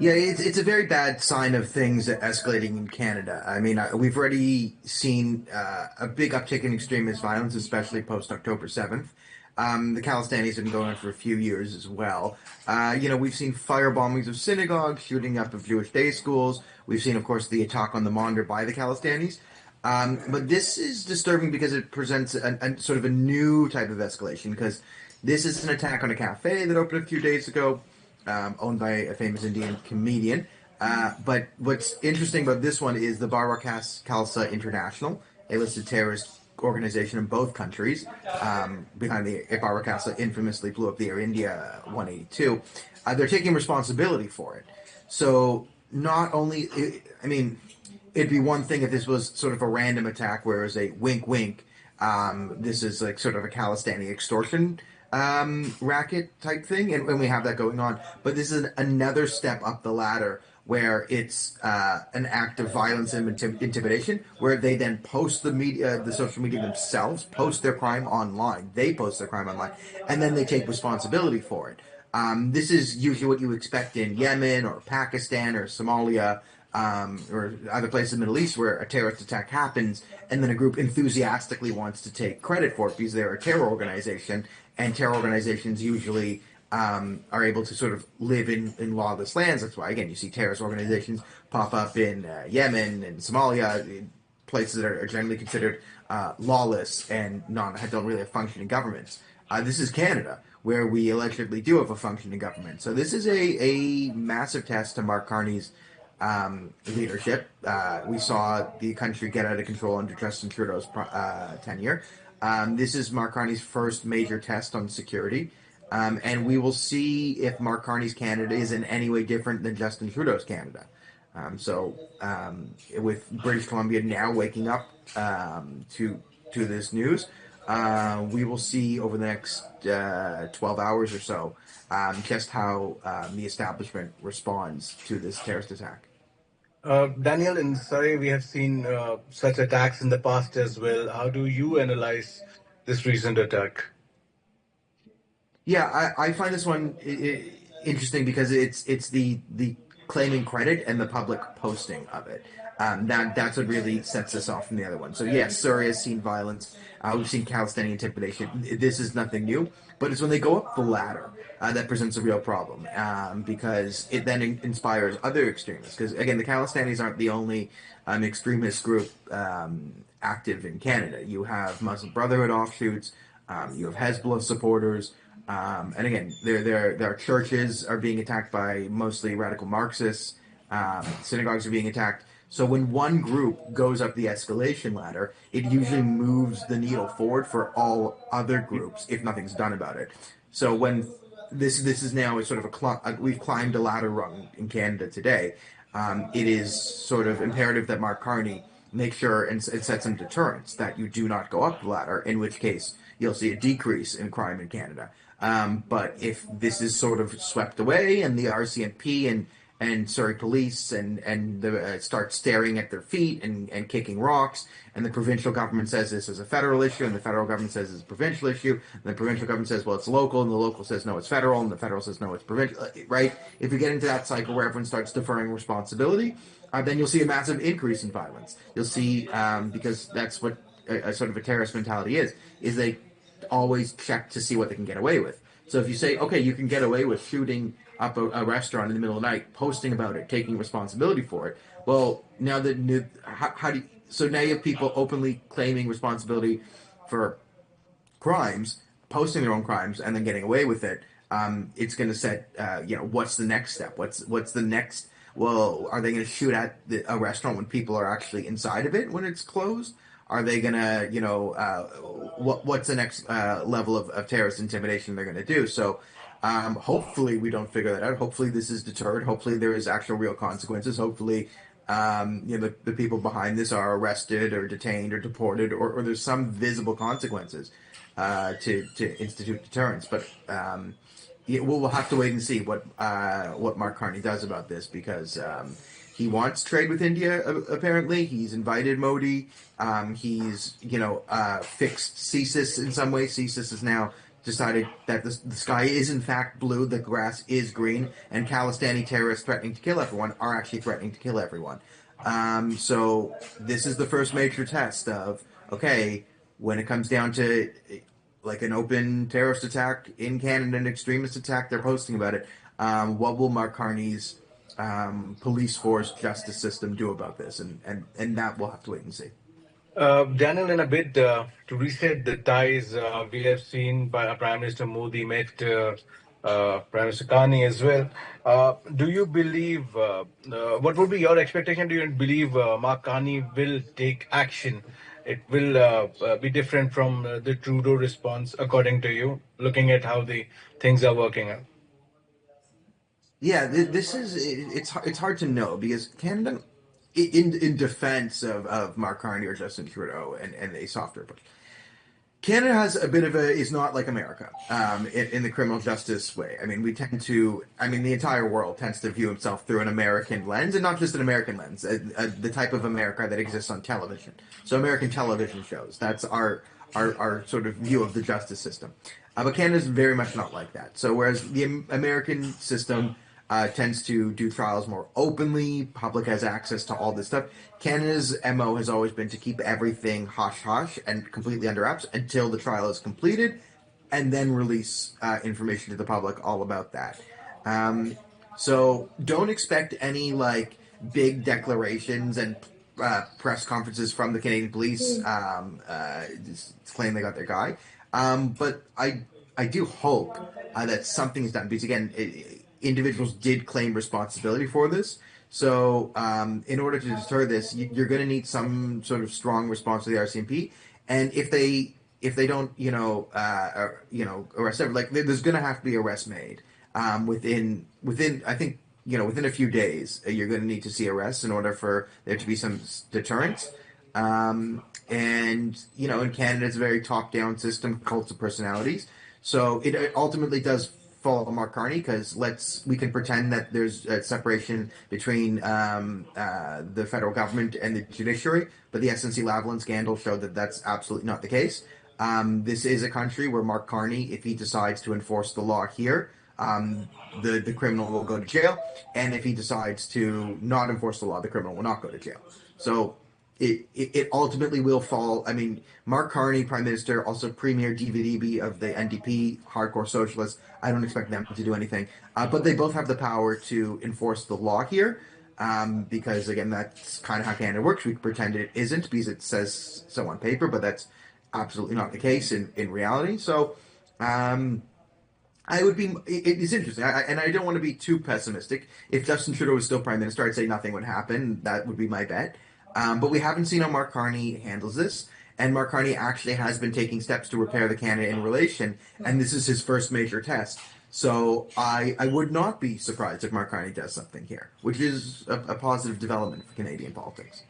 Yeah, it's a very bad sign of things escalating in Canada. I mean, we've already seen a big uptick in extremist violence, especially post October 7th. The Calistanis have been going on for a few years as well. We've seen fire bombings of synagogues, shooting up of Jewish day schools. We've seen, of course, the attack on the Monder by the Calistanis. But this is disturbing because it presents a sort of a new type of escalation, because this is an attack on a cafe that opened a few days ago, owned by a famous Indian comedian. But what's interesting about this one is the Barwa Khalsa International, a listed terrorist organization in both countries, behind the Barwa Khalsa infamously blew up the Air India 182. They're taking responsibility for it. So not only, I mean, it'd be one thing if this was sort of a random attack where it was a wink wink. This is like sort of a Khalistani extortion racket type thing, and we have that going on. But this is another step up the ladder where it's an act of violence and intimidation, where they then post the social media themselves, post their crime online. They post their crime online, and then they take responsibility for it. This is usually what you expect in Yemen or Pakistan or Somalia, or other places in the Middle East where a terrorist attack happens, and then a group enthusiastically wants to take credit for it because they're a terror organization, and terror organizations usually are able to sort of live in lawless lands. That's why, again, you see terrorist organizations pop up in Yemen and Somalia, in places that are generally considered lawless and don't really have functioning governments. This is Canada, where we allegedly do have a functioning government. So this is a massive test to Mark Carney's leadership. We saw the country get out of control under Justin Trudeau's tenure. This is Mark Carney's first major test on security. And we will see if Mark Carney's Canada is in any way different than Justin Trudeau's Canada. With British Columbia now waking up to this news, we will see over the next 12 hours or so just how the establishment responds to this terrorist attack. Daniel, in Surrey, we have seen such attacks in the past as well. How do you analyze this recent attack? Yeah, I find this one interesting because it's the claiming credit and the public posting of it. That's what really sets us off from the other one. So yes, Surrey has seen violence. We've seen Palestinian intimidation. This is nothing new, but it's when they go up the ladder that presents a real problem, because it then inspires other extremists. Because again, the Palistanis aren't the only extremist group active in Canada. You have Muslim Brotherhood offshoots. You have Hezbollah supporters. And again, their churches are being attacked by mostly radical Marxists. Synagogues are being attacked. So when one group goes up the escalation ladder, it usually moves the needle forward for all other groups if nothing's done about it. So when this is now a sort of we've climbed a ladder rung in Canada today. It is sort of imperative that Mark Carney make sure and set some deterrents that you do not go up the ladder, in which case you'll see a decrease in crime in Canada. But if this is sort of swept away and the RCMP and Surrey police start staring at their feet and kicking rocks, and the provincial government says this is a federal issue, and the federal government says it's a provincial issue, and the provincial government says, well, it's local, and the local says, no, it's federal, and the federal says, no, it's provincial, right? If you get into that cycle where everyone starts deferring responsibility, then you'll see a massive increase in violence. You'll see, because that's what a sort of a terrorist mentality is they always check to see what they can get away with. So if you say, okay, you can get away with shooting up a restaurant in the middle of the night, posting about it, taking responsibility for it, well, now how do you, so now you have people openly claiming responsibility for crimes, posting their own crimes, and then getting away with it. It's going to set, what's the next step? What's the next? Well, are they going to shoot at a restaurant when people are actually inside of it when it's closed? Are they going to, what's the next level of terrorist intimidation they're going to do? So hopefully we don't figure that out. Hopefully this is deterred. Hopefully there is actual real consequences. Hopefully, the people behind this are arrested or detained or deported, or there's some visible consequences to institute deterrence. But we'll have to wait and see what Mark Carney does about this, because he wants trade with India. Apparently, he's invited Modi. He's fixed CSIS in some way. CSIS is now decided that the sky is in fact blue, the grass is green, and Khalistani terrorists threatening to kill everyone are actually threatening to kill everyone. So this is the first major test of, okay, when it comes down to like an open terrorist attack in Canada, an extremist attack, they're posting about it. What will Mark Carney's police force justice system do about this? And that we'll have to wait and see. Daniel, in a bit to reset the ties, we have seen Prime Minister Modi met Prime Minister Carney as well. Do you believe, what would be your expectation? Do you believe Mark Carney will take action? It will be different from the Trudeau response, according to you, looking at how the things are working out. Yeah, this is it's hard to know because Canada, in defense of Mark Carney or Justin Trudeau and a softer approach, Canada has a bit of a is not like America in the criminal justice way. I mean, we tend to. I mean, the entire world tends to view itself through an American lens, and not just an American lens, the type of America that exists on television. So, American television shows. That's our sort of view of the justice system. But Canada is very much not like that. So, whereas the American system tends to do trials more openly. Public has access to all this stuff. Canada's MO has always been to keep everything hush hush and completely under wraps until the trial is completed, and then release information to the public all about that. Um, so don't expect any like big declarations and press conferences from the Canadian police just claim they got their guy. But I do hope that something is done because again, individuals did claim responsibility for this. So in order to deter this, you're going to need some sort of strong response to the RCMP, and if they don't, arrest everyone, like there's going to have to be arrests made within I think within a few days. You're going to need to see arrests in order for there to be some deterrence. And in Canada, it's a very top-down system, cults of personalities. So it ultimately does fall on Mark Carney because we can pretend that there's a separation between the federal government and the judiciary, but the SNC-Lavalin scandal showed that that's absolutely not the case. This is a country where Mark Carney, if he decides to enforce the law here, the criminal will go to jail, and if he decides to not enforce the law, the criminal will not go to jail. So it ultimately will fall. I mean, Mark Carney, Prime Minister, also Premier DVD of the NDP, hardcore socialists. I don't expect them to do anything, but they both have the power to enforce the law here. Because again, that's kind of how Canada works. We pretend it isn't because it says so on paper, but that's absolutely not the case in reality. So, I would be. It's interesting, and I don't want to be too pessimistic. If Justin Trudeau was still prime minister, I'd say nothing would happen. That would be my bet. But we haven't seen how Mark Carney handles this, and Mark Carney actually has been taking steps to repair the Canada-Indian relation, and this is his first major test. So I would not be surprised if Mark Carney does something here, which is a positive development for Canadian politics.